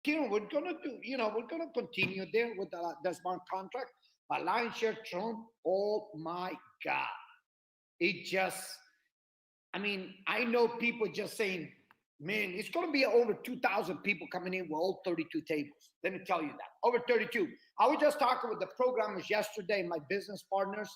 we're gonna do, we're gonna continue there with the smart contract. But Lion Share Tron, oh my God. It just, I mean, I know people just saying, man, it's going to be over 2,000 people coming in with all 32 tables. Let me tell you that. Over 32. I was just talking with the programmers yesterday, my business partners,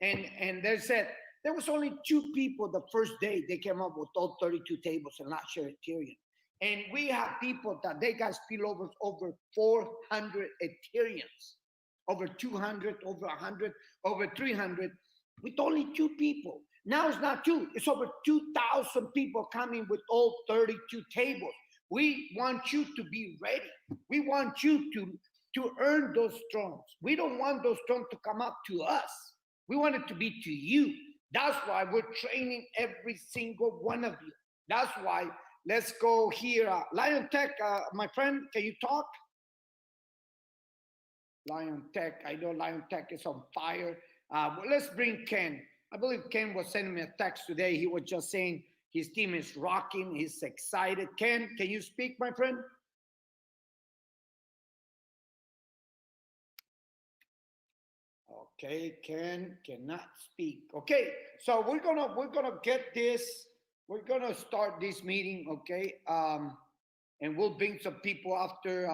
and they said there was only 2 people the first day they came up with all 32 tables and not share Ethereum. And we have people that they got spillovers over 400 Ethereums, over 200, over 100, over 300, with only 2 people. Now it's not two, it's over 2,000 people coming with all 32 tables. We want you to be ready. We want you to earn those thrones. We don't want those thrones to come up to us. We want it to be to you. That's why we're training every single one of you. That's why, let's go here. Lion Tech, my friend, can you talk? Lion Tech, I know Lion Tech is on fire. Let's bring Ken. I believe Ken was sending me a text today. He was just saying his team is rocking. He's excited. Ken, can you speak, my friend? Okay, Ken cannot speak. Okay, so we're gonna get this. We're gonna start this meeting. Okay, and we'll bring some people after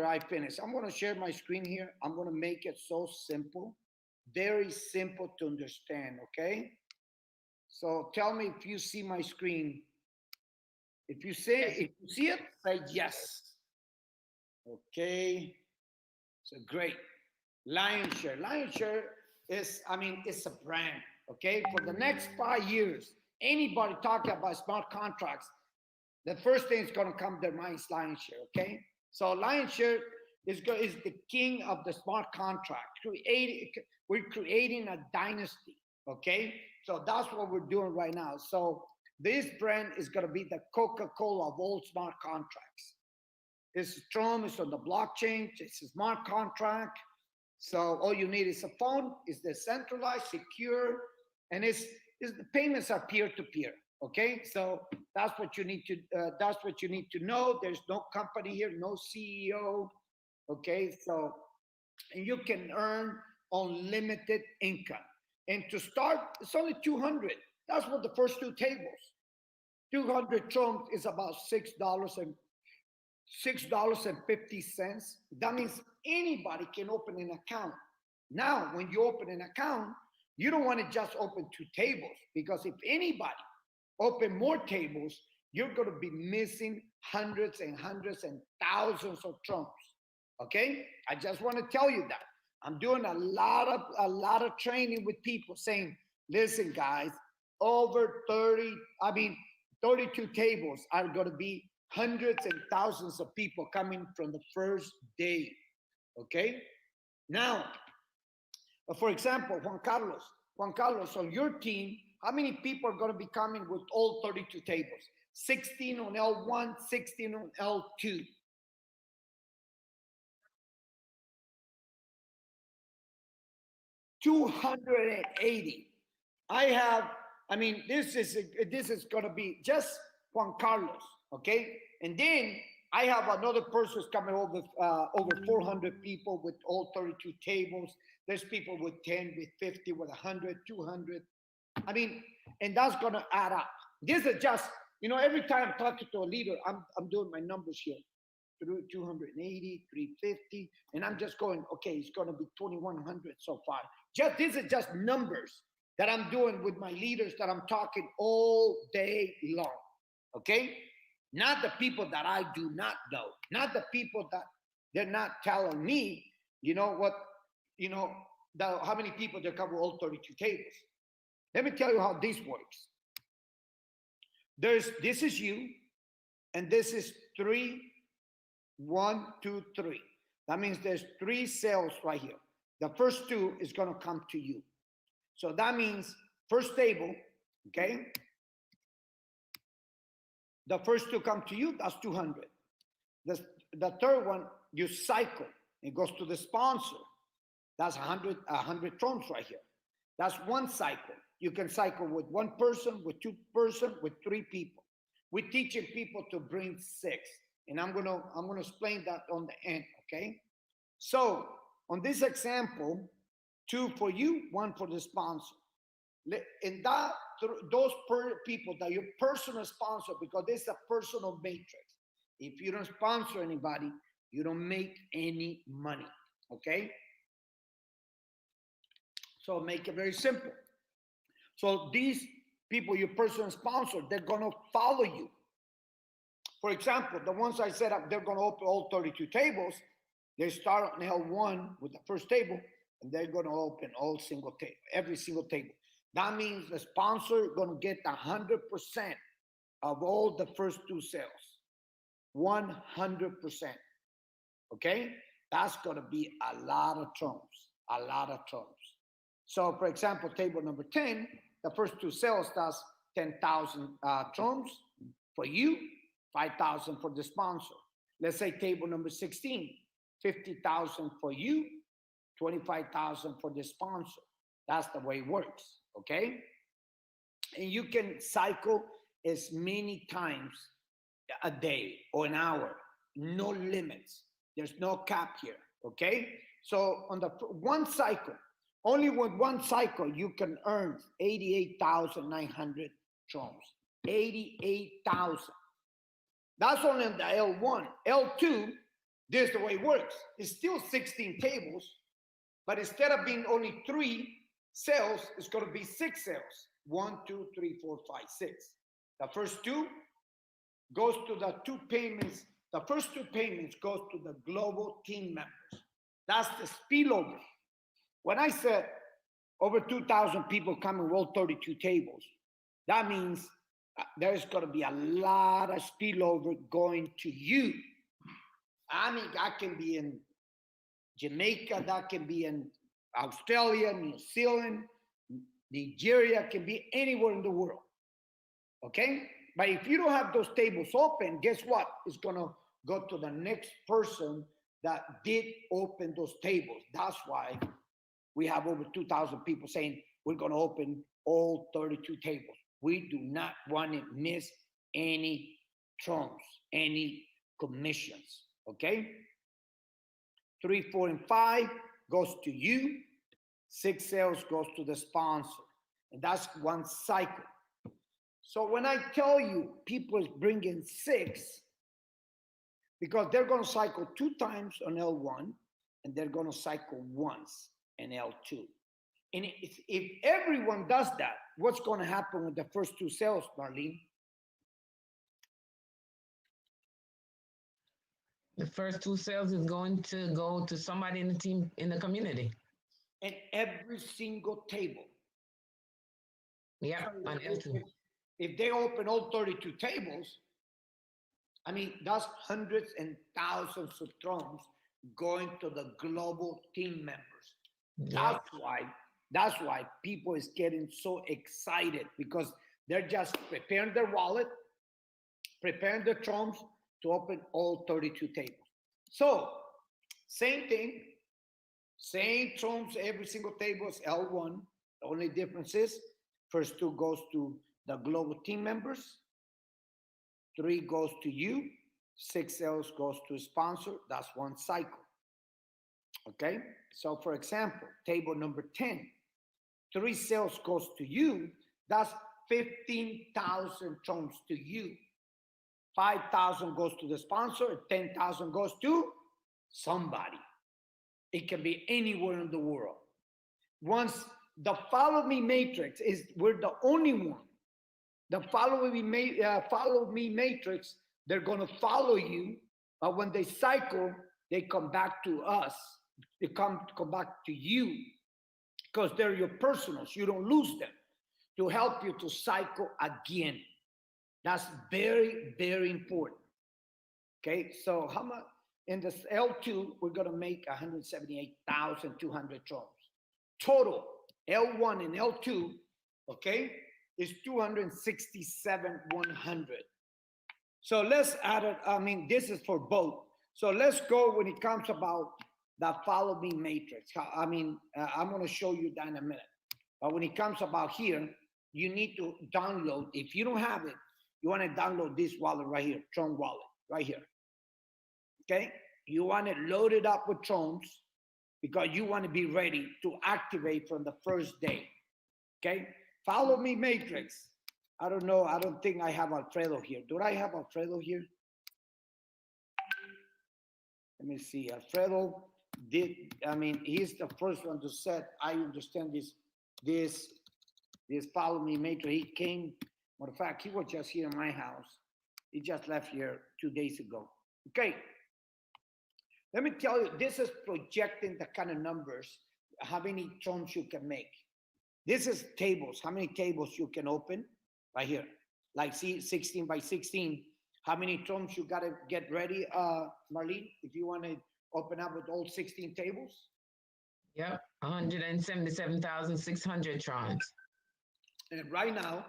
I finish. I'm gonna share my screen here. I'm gonna make it so simple, very simple to understand. Okay, so tell me if you see my screen. If you see it, say yes. Okay, so great. Lionshare. Lionshare is, I mean, it's a brand. Okay, for the next 5 years, anybody talking about smart contracts, the first thing that's going to come to their mind is Lionshare. Okay, so Lionshare is the king of the smart contract. We're creating a dynasty. Okay, so that's what we're doing right now. So this brand is going to be the Coca-Cola of all smart contracts. This TRON is on the blockchain. It's a smart contract. So all you need is a phone. It's decentralized, secure, and the payments are peer to peer. Okay, so that's what you need to know. There's no company here, no CEO. Okay, so and you can earn unlimited income. And to start, it's only 200. That's what the first 2 tables. 200 TRON is about $6.50. That means anybody can open an account. Now, when you open an account, you don't want to just open 2 tables, because if anybody open more tables, you're going to be missing hundreds and hundreds and thousands of TRONs. Okay, I just want to tell you that I'm doing a lot of training with people saying, listen, guys, over 32 tables are going to be hundreds and thousands of people coming from the first day. Okay, now, for example, Juan Carlos, on your team, how many people are going to be coming with all 32 tables? 16 on L1, 16 on L2. 280. This is gonna be just Juan Carlos, okay? And then I have another person who's coming over 400 people with all 32 tables. There's people with 10, with 50, with 100, 200. I mean, and that's gonna add up. This is just, every time I'm talking to a leader, I'm doing my numbers here. 280, 350, and I'm just going, okay, it's gonna be 2,100 so far. This is just numbers that I'm doing with my leaders that I'm talking all day long. Okay? Not the people that I do not know, not the people that they're not telling me, how many people they cover all 32 tables. Let me tell you how this works. This is you, and this is 3, 1, 2, 3. That means there's 3 sales right here. The first 2 is going to come to you. So that means first table, okay? The first 2 come to you, that's 200. The third one, you cycle. It goes to the sponsor. That's 100 TRONs right here. That's one cycle. You can cycle with 1 person, with 2 person, with 3 people. We're teaching people to bring 6. And I'm gonna explain that on the end, okay? So on this example, 2 for you, 1 for the sponsor. And that those people that your personal sponsor, because this is a personal matrix. If you don't sponsor anybody, you don't make any money. Okay? So make it very simple. So these people, your personal sponsor, they're gonna follow you. For example, the ones I set up, they're gonna open all 32 tables. They start on L1 with the first table, and they're gonna open all single table, every single table. That means the sponsor is gonna get 100% of all the first 2 sales. 100%. Okay? That's gonna be a lot of trumps, a lot of trumps. So for example, table number 10, the first 2 sales, that's 10,000 trumps for you, 5,000 for the sponsor. Let's say table number 16, 50,000 for you, 25,000 for the sponsor. That's the way it works, okay? And you can cycle as many times a day or an hour, no limits. There's no cap here, okay? So on the one cycle, only with one cycle, you can earn 88,900 trumps. 88,000. That's only on the L1. L2, this is the way it works. It's still 16 tables, but instead of being only 3 sales, it's going to be 6 sales. 1, 2, 3, 4, 5, 6. The first 2 goes to the 2 payments. The first 2 payments goes to the global team members. That's the spillover. When I said over 2,000 people coming with all 32 tables, that means there's going to be a lot of spillover going to you. I mean, that can be in Jamaica, that can be in Australia, New Zealand, Nigeria, can be anywhere in the world. Okay? But if you don't have those tables open, guess what? It's going to go to the next person that did open those tables. That's why we have over 2,000 people saying we're going to open all 32 tables. We do not want to miss any trumps, any commissions, okay? 3, 4, and 5 goes to you. 6 sales goes to the sponsor. And that's one cycle. So when I tell you people is bringing 6, because they're going to cycle 2 times on L1, and they're going to cycle once in L2. And if everyone does that, what's going to happen with the first 2 sales, Marlene? The first 2 sales is going to go to somebody in the team, in the community. And every single table. Yeah, So on L2. if they open all 32 tables, I mean, that's hundreds and thousands of trumps going to the global team members. Yeah. That's why people is getting so excited, because they're just preparing their wallet, preparing their trumps to open all 32 tables. So same thing, same trumps, every single table is L1. The only difference is first 2 goes to the global team members, 3 goes to you, 6 sales goes to a sponsor. That's one cycle. Okay, so for example, table number 10, 3 sales goes to you. That's 15,000 trumps to you. 5,000 goes to the sponsor. 10,000 goes to somebody. It can be anywhere in the world. Once the follow me matrix is, we're the only one. The follow me matrix, they're going to follow you, but when they cycle, they come back to us. They come back to you, because they're your personals. You don't lose them, to help you to cycle again. That's very, very important. Okay, so how much in this L2? We're going to make 178,200 trumps total. L1 and L2, okay, is 267,100. So let's add it. I mean, this is for both. So let's go when it comes about the follow me matrix. I mean, I'm going to show you that in a minute. But when it comes about here, you need to download. If you don't have it, you want to download this wallet right here, TRON wallet, right here. Okay, you want it loaded up with trons because you want to be ready to activate from the first day. Okay, follow me, Matrix. I don't know. I don't think I have Alfredo here. Do I have Alfredo here? Let me see. Alfredo did. I mean, he's the first one to set. I understand this follow me, Matrix. He came. Matter of fact, he was just here in my house. He just left here 2 days ago. Okay. Let me tell you, this is projecting the kind of numbers, how many trons you can make. This is tables, how many tables you can open right here. Like see 16 by 16, how many trons you gotta get ready, Marlene, if you wanna open up with all 16 tables? Yep, 177,600 trons. And right now,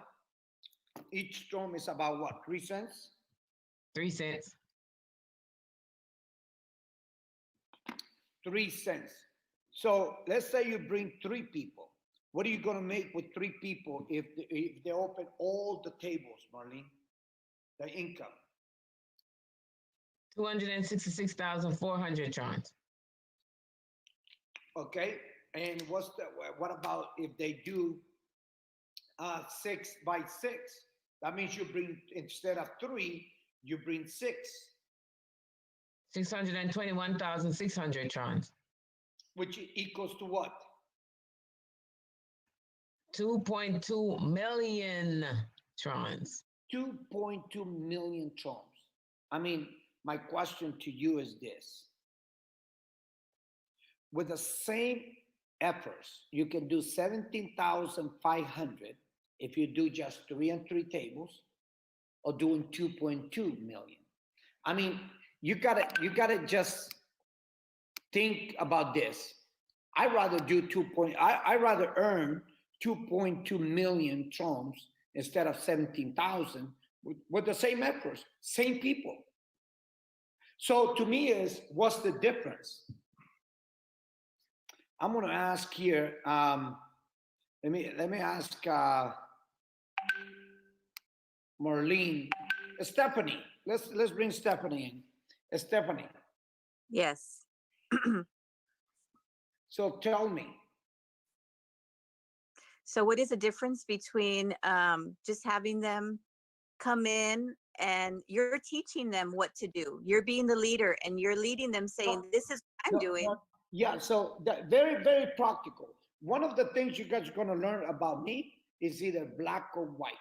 each tron is about what, 3 cents? 3 cents. 3 cents. So let's say you bring 3 people. What are you going to make with 3 people if they open all the tables, Marlene? The income. 266,400 trons. Okay. And what about if they do 6 by 6? That means you bring, instead of 3, you bring 6. 621,600 trons. Which equals to what? 2.2 million trons. 2.2 million trons. I mean, my question to you is this. With the same efforts, you can do 17,500 if you do just 3 and 3 tables, or doing 2.2 million. I mean, you gotta just think about this. I rather do I rather earn 2.2 million trons instead of 17,000 with the same efforts, same people. So to me is, what's the difference? I'm gonna ask here. Let me ask Marlene, Stephanie. Let's bring Stephanie in. Stephanie. Yes. So tell me. So what is the difference between just having them come in and you're teaching them what to do? You're being the leader and you're leading them saying, this is what I'm doing. Yeah, so very, very practical. One of the things you guys are going to learn about me is either black or white.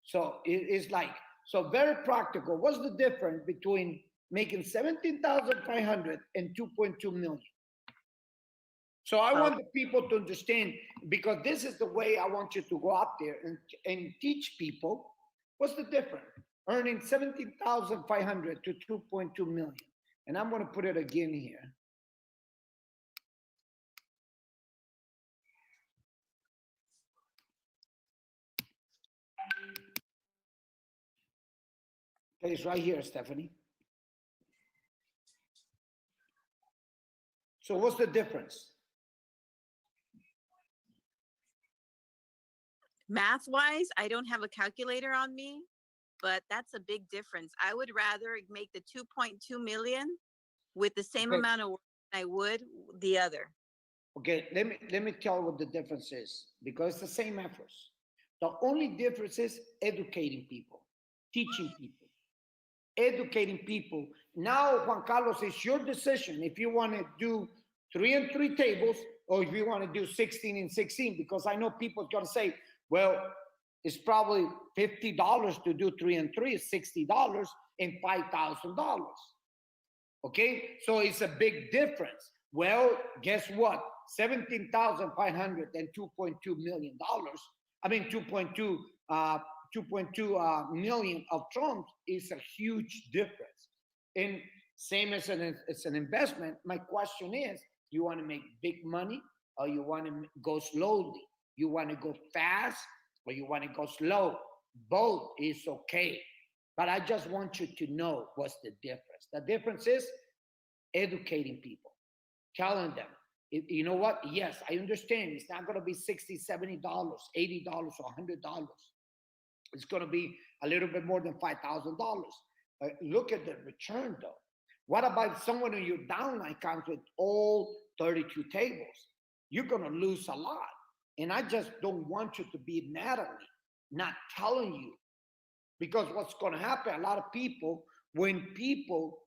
So it's like, so very practical. What's the difference between making 17,500 and 2.2 million? So I want the people to understand, because this is the way I want you to go out there and teach people what's the difference. Earning 17,500 to 2.2 million. And I'm going to put it again here. Okay, it's right here, Stephanie. So what's the difference? Math-wise, I don't have a calculator on me, but that's a big difference. I would rather make the 2.2 million with the same amount of work I would the other. Okay, let me tell you what the difference is, because it's the same efforts. The only difference is educating people, teaching people, educating people. Now, Juan Carlos, it's your decision if you want to do 3 and 3 tables, or if you want to do 16 and 16, because I know people are going to say, well, it's probably $50 to do 3 and 3, it's $60 and $5,000. Okay, so it's a big difference. Well, guess what? 17,500 and 2.2 million dollars. I mean, 2.2 million of trons is a huge difference. And same as it's an investment. My question is, you want to make big money, or you want to go slowly? You want to go fast, or you want to go slow? Both is okay. But I just want you to know what's the difference. The difference is educating people, telling them, you know what? Yes, I understand. It's not going to be $60, $70, $80, or $100. It's going to be a little bit more than $5,000. Look at the return, though. What about someone in your downline comes with all 32 tables? You're gonna lose a lot. And I just don't want you to be mad at me, not telling you. Because what's gonna happen, a lot of people, when people,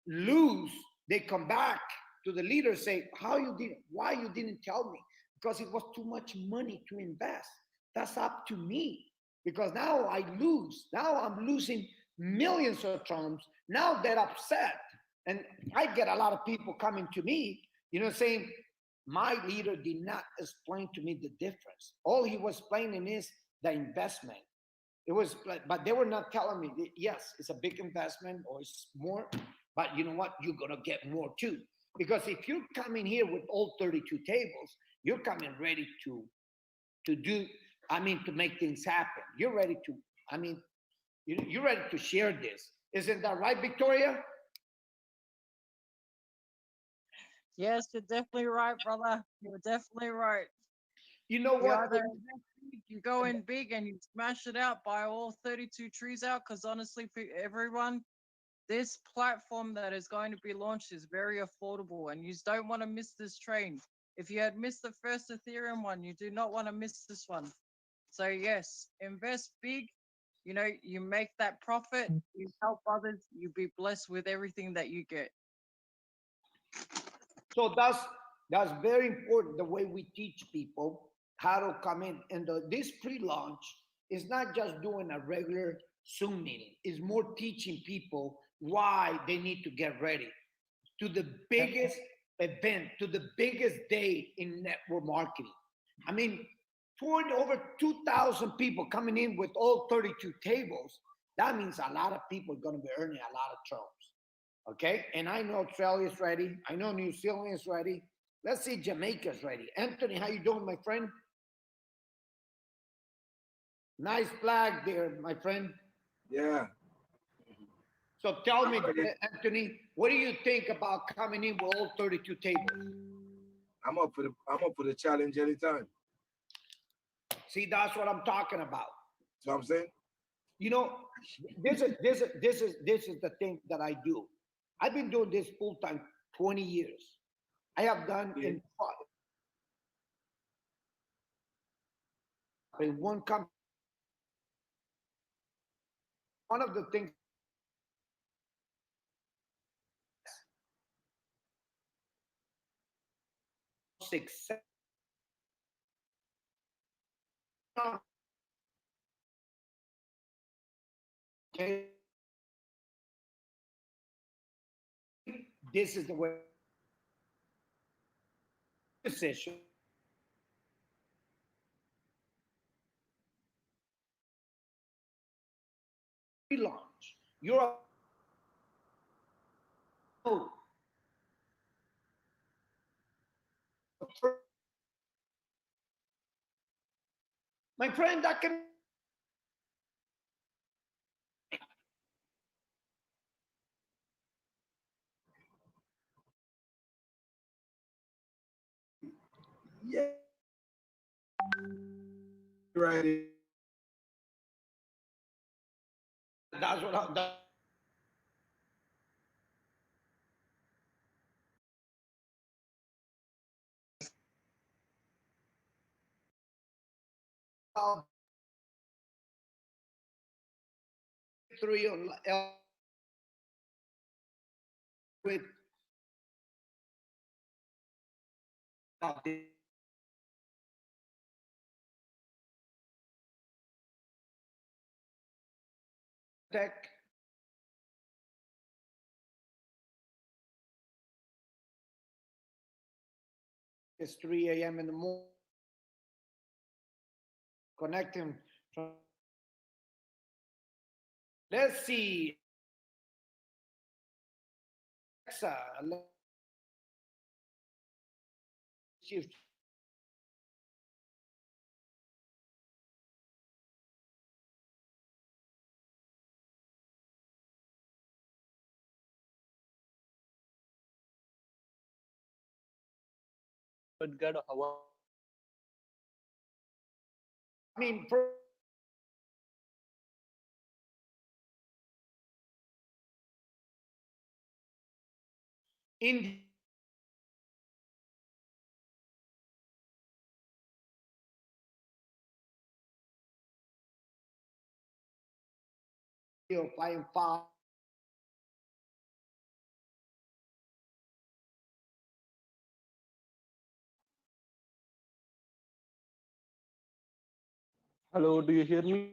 lose, they come back to the leader, say, why you didn't tell me? Because it was too much money to invest. That's up to me. Because now I lose. Now I'm losing millions of trons. Now they're upset. And I get a lot of people coming to me, saying, my leader did not explain to me the difference. All he was explaining is the investment. It was, but they were not telling me, yes, it's a big investment or it's more, but you know what? You're going to get more too. Because if you're coming here with all 32 tables, you're coming ready to make things happen. You're ready to, you're ready to share this. Isn't that right, Victoria? Yes, you're definitely right, brother. You're definitely right. You know You what? either invest big, you go in big and you smash it out, buy all 32 trees out. Because honestly, for everyone, this platform that is going to be launched is very affordable, and you don't want to miss this train. If you had missed the first Ethereum one, you do not want to miss this one. So yes, invest big. You make that profit, you help others, you be blessed with everything that you get. So that's very important. The way we teach people how to come in, and this pre-launch is not just doing a regular Zoom meeting. It's more teaching people why they need to get ready to the biggest event, to the biggest day in network marketing. I mean, over 2,000 people coming in with all 32 tables. That means a lot of people are going to be earning a lot of trons. Okay, and I know Australia's ready. I know New Zealand is ready. Let's see, Jamaica's ready. Anthony, how you doing, my friend? Nice flag there, my friend. Yeah. So tell me, Anthony, what do you think about coming in with all 32 tables? I'm up for the challenge anytime. See, that's what I'm talking about. So I'm saying, This is the thing that I do. I've been doing this full time 20 years. I have done in one company. One of the things success. Okay, this is the way decision. Launch. You're my friend. I can. yeah, right. That's what I'm. Three on with tech. It's 3 a.m. in the morning. Connecting from. Let's see. Alexa, I mean, India flying fast. Hello, do you hear me?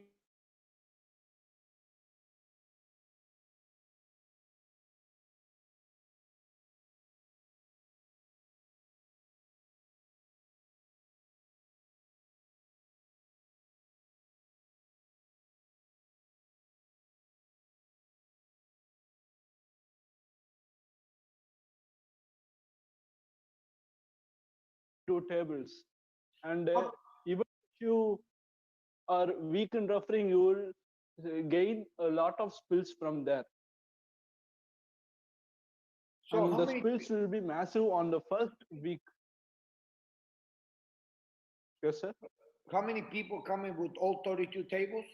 Two tables. And even if you are weak in refereeing, you will gain a lot of spills from there. So And how the many spills will be massive on the first week. Yes, sir. how many people coming with all 32 tables?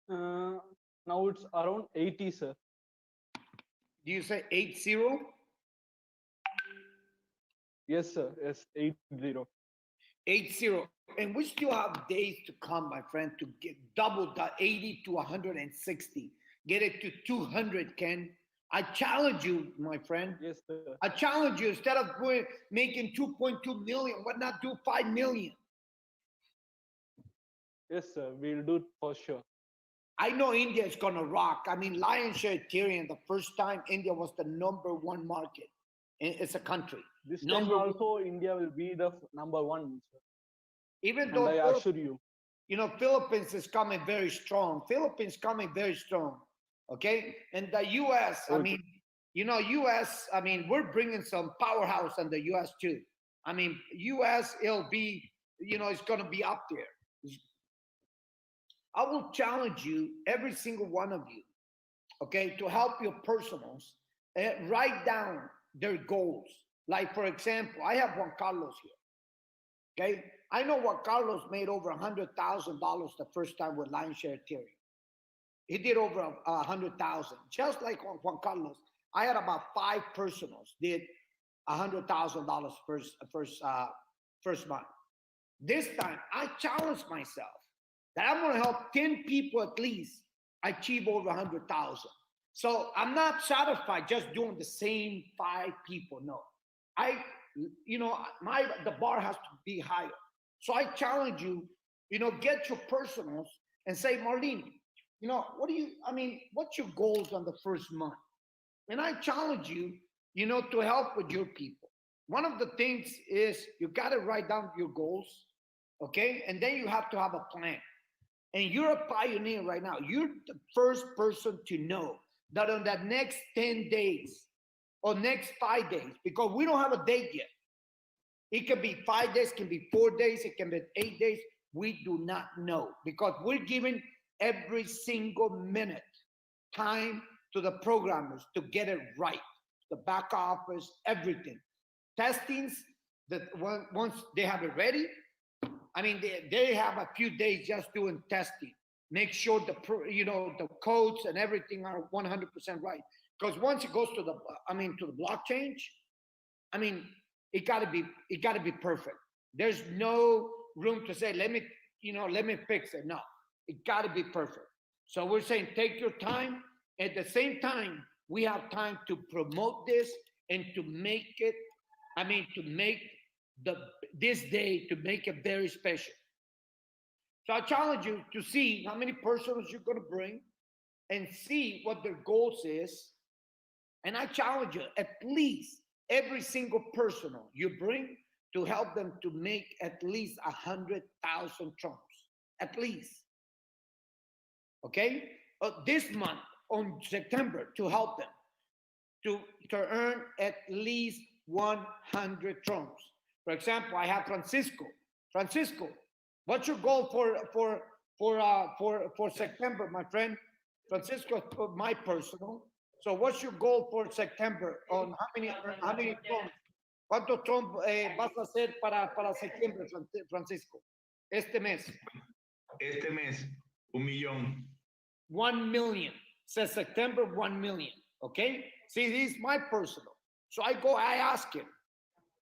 Now it's around 80, sir. Do you say 80? Yes, sir. Yes, 80. 80. And we still have days to come, my friend, to get double that 80 to 160. Get it to 200, Ken. I challenge you, my friend. Yes, sir. I challenge you, instead of making 2.2 million, why not do 5 million? Yes, sir. We'll do it for sure. I know India is going to rock. I mean, lion's share Ethereum, the first time India was the #1 market. It's a country. This time Number one. also, India will be the #1, sir. Even And though, I assure you. you know, Philippines is coming very strong. Philippines coming very strong. Okay. And the US, I Okay. mean, you know, US, I mean, we're bringing some powerhouse in the US too. I mean, US, it'll be, you know, it's going to be up there. I will challenge you, every single one of you, okay, to help your personals write down their goals. Like, for example, I have Juan Carlos here, okay? I know Juan Carlos made over $100,000 the first time with lion's share Ethereum. He did over 100,000. Just like Juan Carlos, I had about 5 personals did $100,000 first month. This time, I challenged myself that I'm going to help 10 people at least achieve over 100,000. So I'm not satisfied just doing the same 5 people. No, you know, the bar has to be higher. So I challenge you, you know, get your personals and say, Marlene, you know, what's your goals on the first month? And I challenge you, you know, to help with your people. One of the things is you got to write down your goals, okay? And then you have to have a plan. And you're a pioneer right now. You're the first person to know that on that next 10 days or next 5 days, because we don't have a date yet. It can be 5 days, it can be 4 days, it can be 8 days. We do not know because we're giving every single minute time to the programmers to get it right. The back office, everything. Testings, that once they have it ready, I mean, they have a few days just doing testing. Make sure the codes and everything are 100% right. Because once it goes to the blockchain, I mean, it gotta be perfect. There's no room to say, let me fix it. No, it gotta be perfect. So we're saying, take your time. At the same time, we have time to promote this and to make it, this day, to make it very special. So I challenge you to see how many persons you're going to bring and see what their goals is. And I challenge you, at least every single personal you bring, to help them to make at least 100,000 trons, at least. Okay? This month, on September, to help them to earn at least 100 trons. For example, I have Francisco. Francisco, what's your goal for September, my friend? Francisco, my personal. So what's your goal for September? On how many trons? ¿Cuántos trons vas a hacer para septiembre, Francisco? Este mes. Este mes, 1 millón. 1 million. Says September, 1 million. Okay? See, this is my personal. So I ask him.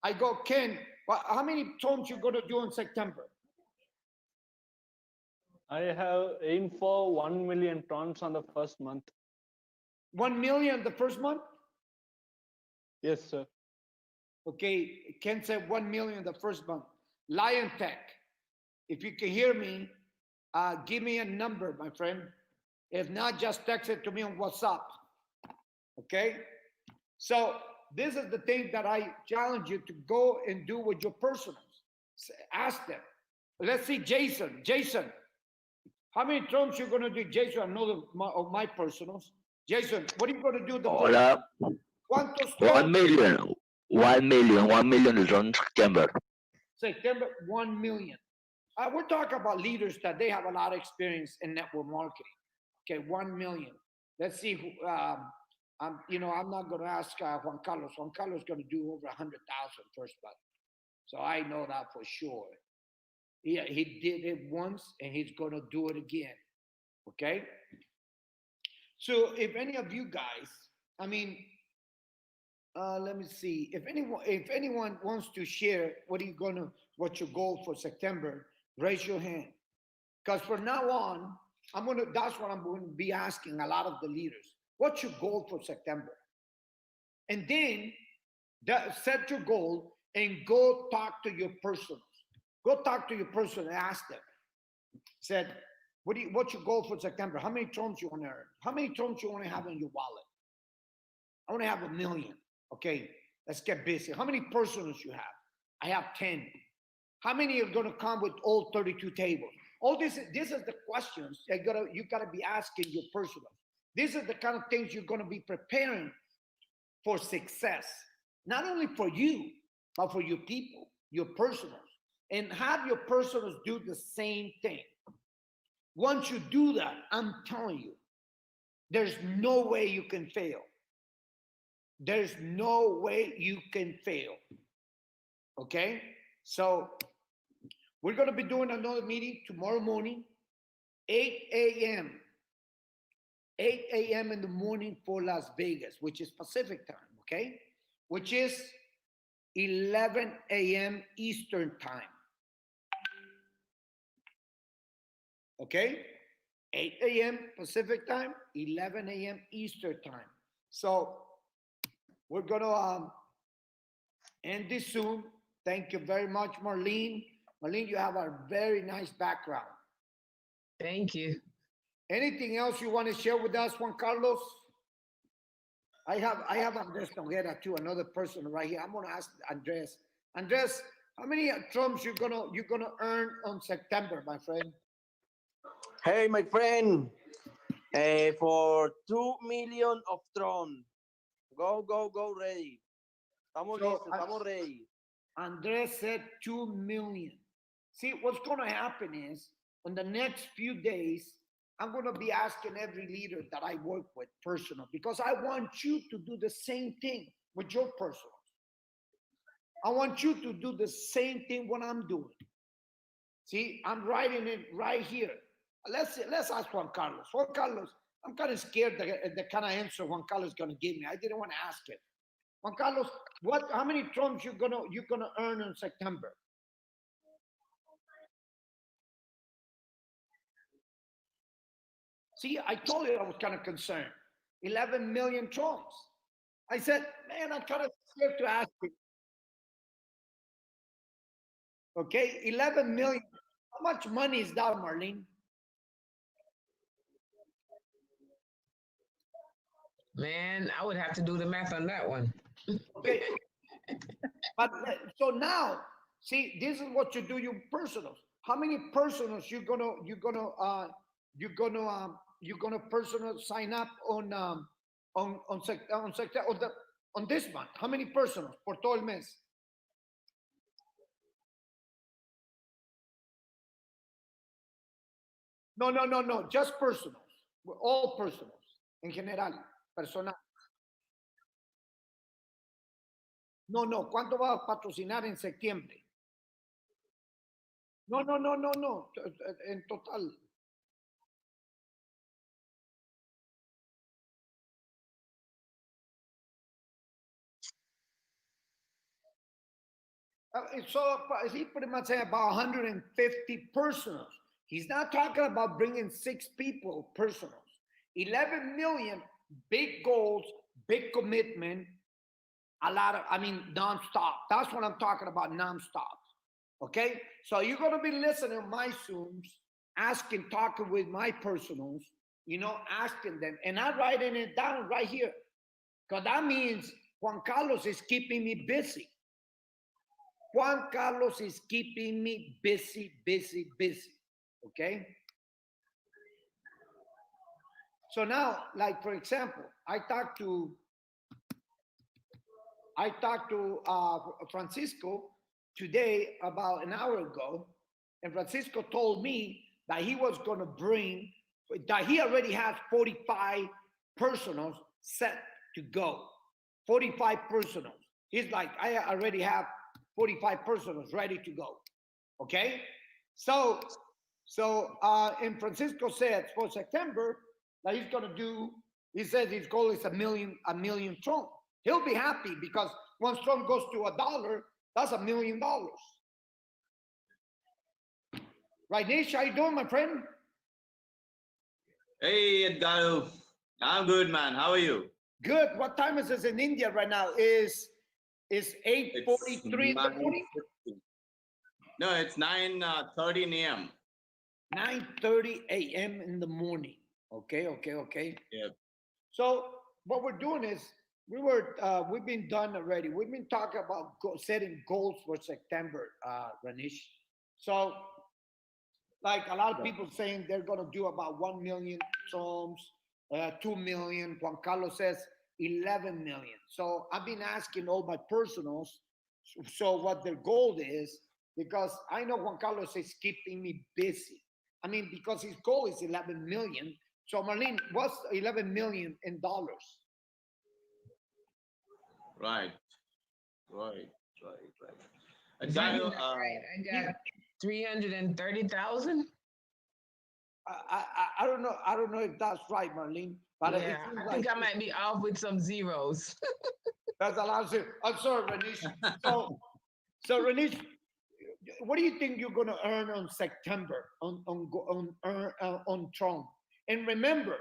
I go, Ken, how many tones you gonna do in September? I have aimed for 1 million tons on the first month. 1 million the first month? Yes, sir. Okay, Ken said 1 million the first month. Lion Tech, if you can hear me, give me a number, my friend. If not, just text it to me on WhatsApp. Okay? So this is the thing that I challenge you to go and do with your personals. Ask them. Let's see, Jason. Jason, how many drums you gonna do? Jason, another of my personals. Jason, what are you gonna do? Hola, ¿Cuántos 1 drums? million, 1 million, 1 million is on September. September, 1 million. We're talking about leaders that they have a lot of experience in network marketing. Okay, 1 million. Let's see who, I'm not going to ask Juan Carlos. Juan Carlos is going to do over 100,000 first month. So I know that for sure. He did it once and he's going to do it again. Okay. So if any of you guys, let me see. If anyone wants to share, what's your goal for September? Raise your hand. Because from now on, that's what I'm going to be asking a lot of the leaders. What's your goal for September? And then set your goal and go talk to your personals. Go talk to your person and ask them. Said, what's your goal for September? How many tones you want to earn? How many tones you want to have in your wallet? I want to have 1 million. Okay, let's get busy. How many personals you have? I have 10. How many are going to come with all 32 tables? All this is the questions you gotta be asking your personal. These are the kind of things you're going to be preparing for success, not only for you, but for your people, your personals, and have your personals do the same thing. Once you do that, I'm telling you, there's no way you can fail. There's no way you can fail. Okay? So we're going to be doing another meeting tomorrow morning, 8 a.m. 8 a.m. in the morning for Las Vegas, which is Pacific time, okay? Which is 11 a.m. Eastern time. Okay? 8 a.m. Pacific time, 11 a.m. Eastern time. So we're going to end this soon. Thank you very much, Marlene. Marlene, you have a very nice background. Thank you. Anything else you want to share with us, Juan Carlos? I have Andres Noguera too, another person right here. I'm gonna ask Andres. Andres, how many trumps you're gonna earn on September, my friend? Hey, my friend, for 2 million of TRON. Go, ready. Estamos listos, estamos ready. Andres said 2 million. See, what's gonna happen is, in the next few days, I'm going to be asking every leader that I work with personal, because I want you to do the same thing with your personal. I want you to do the same thing what I'm doing. See, I'm writing it right here. Let's ask Juan Carlos. Juan Carlos, I'm kind of scared the kind of answer Juan Carlos is going to give me. I didn't want to ask it. Juan Carlos, how many trumps you're gonna earn in September? See, I told you I was kind of concerned. 11 million trumps. I said, man, I'm kind of scared to ask you. Okay, 11 million. How much money is that, Marlene? Man, I would have to do the math on that one. Okay. But so now, see, this is what you do, your personals. How many personals you're gonna personal sign up on this month? How many personals por todo el mes? No, just personals. All personals en general, personal. No, ¿cuánto va a patrocinar en septiembre? No, en total. He pretty much said about 150 personals. He's not talking about bringing 6 people personals. 11 million, big goals, big commitment, a lot of, I mean, nonstop. That's what I'm talking about, nonstop. Okay? So you're going to be listening to my Zooms, asking, talking with my personals, asking them. And I'm writing it down right here. Because that means Juan Carlos is keeping me busy. Juan Carlos is keeping me busy, busy, busy. Okay? So now, like for example, I talked to Francisco today about an hour ago, and Francisco told me that he was going to bring, that he already has 45 personals set to go. 45 personals. He's like, I already have 45 personals ready to go. Okay? So and Francisco said for September that he's going to do, he said his goal is a million TRON. He'll be happy because once TRON goes to $1, that's $1 million. Right, Nish, how you doing, my friend? Hey, Edgardo. I'm good, man. How are you? Good. What time is it in India right now? Is 8:43 in the morning? No, it's 9:30 a.m. 9:30 a.m. in the morning. Okay. Yeah. So what we're doing is we've been done already. We've been talking about setting goals for September, Ranish. So like a lot of people saying they're going to do about 1 million songs, 2 million. Juan Carlos says 11 million. So I've been asking all my personals, so what their goal is, because I know Juan Carlos is keeping me busy. I mean, because his goal is 11 million. So Marlene, what's 11 million in dollars? Right. Edgardo, I got 330,000. I don't know. I don't know if that's right, Marlene. But Yeah, I think I might be off with some zeros. That's a lot of zeros. I'm sorry, Ranish. So Ranish, what do you think you're going to earn on September on TRON? And remember,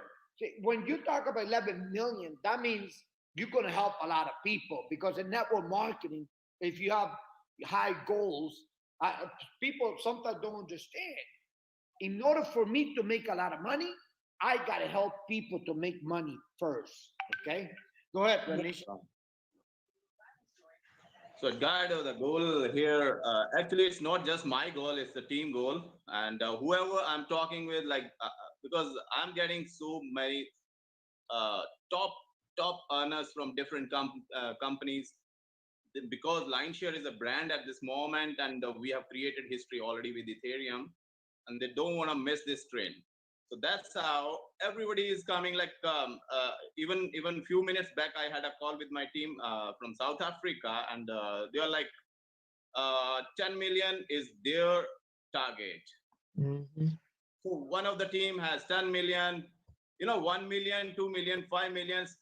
when you talk about 11 million, that means you're going to help a lot of people, because in network marketing, if you have high goals, people sometimes don't understand. In order for me to make a lot of money, I got to help people to make money first. Okay? Go ahead, Ranish. So Edgardo, the goal here, actually, it's not just my goal; it's the team goal. And whoever I'm talking with, because I'm getting so many top earners from different companies, because Lineshare is a brand at this moment, and we have created history already with Ethereum, and they don't want to miss this trend. So that's how everybody is coming. Even few minutes back, I had a call with my team from South Africa, and they are like, 10 million is their target. Mm-hmm. So one of the team has 10 million, 1 million, 2 million, 5 millions.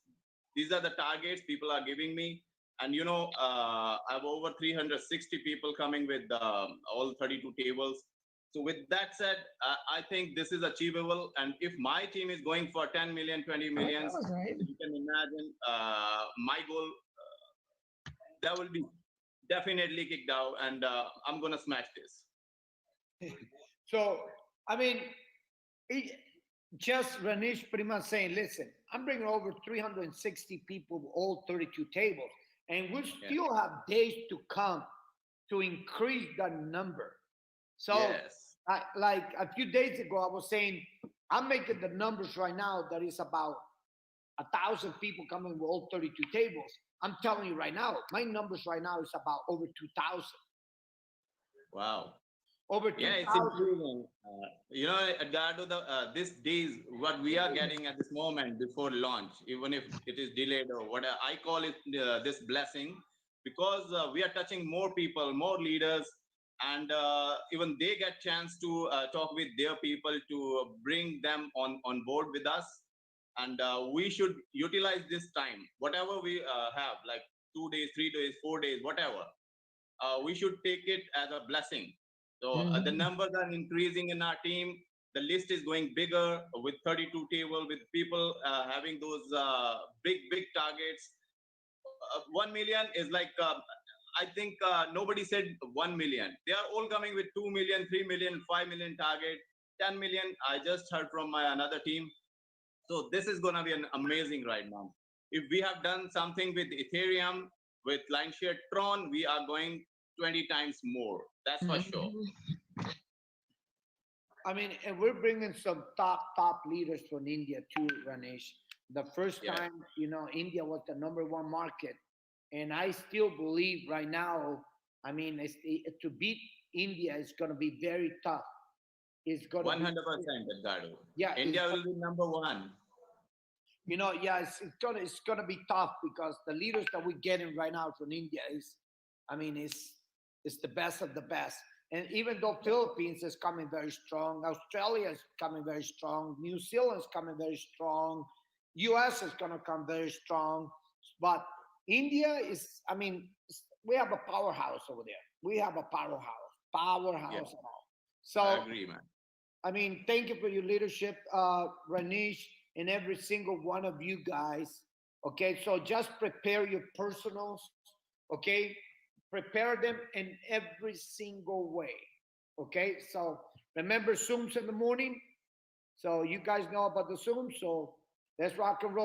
These are the targets people are giving me. And, I have over 360 people coming with all 32 tables. So with that said, I think this is achievable. And if my team is going for 10 million, 20 millions, Right. you can imagine my goal, that will be definitely kicked out, and I'm going to smash this. So, I mean, just Ranish pretty much saying, listen, I'm bringing over 360 people, all 32 tables, and we still have days to come to increase that number. So, yes. like a few days ago, I was saying, I'm making the numbers right now that is about 1,000 people coming with all 32 tables. I'm telling you right now, my numbers right now is about over 2,000. Wow. Over 2,000. Yeah, it's improving. Edgardo, these days, what we are getting at this moment before launch, even if it is delayed or whatever, I call it this blessing, because we are touching more people, more leaders, and even they get chance to talk with their people to bring them on board with us. And we should utilize this time, whatever we have, like 2 days, 3 days, 4 days, whatever. we should take it as a blessing. So the Mhm. numbers are increasing in our team. The list is going bigger with 32 table, with people having those big targets. 1 million is like, I think nobody said 1 million. They are all coming with 2 million, 3 million, 5 million target, 10 million. I just heard from my another team. So this is going to be an amazing right now. If we have done something with Ethereum, with LineShare TRON, we are going 20 times more. That's for sure. Mhm. I mean, and we're bringing some top leaders from India too, Ranesh. The first Yeah. time, India was the #1 market, and I still believe right now. I mean, to beat India is going to be very tough. It's going to 100%, be, Edgardo. yeah. India will be #1. Yeah, it's gonna be tough because the leaders that we're getting right now from India I mean, is the best of the best. And even though Philippines is coming very strong, Australia is coming very strong, New Zealand is coming very strong, US is gonna come very strong, but India is, I mean, we have a powerhouse over there. We have a powerhouse Yeah, at all. I So agree, man. I mean, thank you for your leadership, Ranish, and every single one of you guys. Okay, so just prepare your personals. Okay, prepare them in every single way. Okay, so remember Zooms in the morning. So you guys know about the Zoom. So let's rock and roll.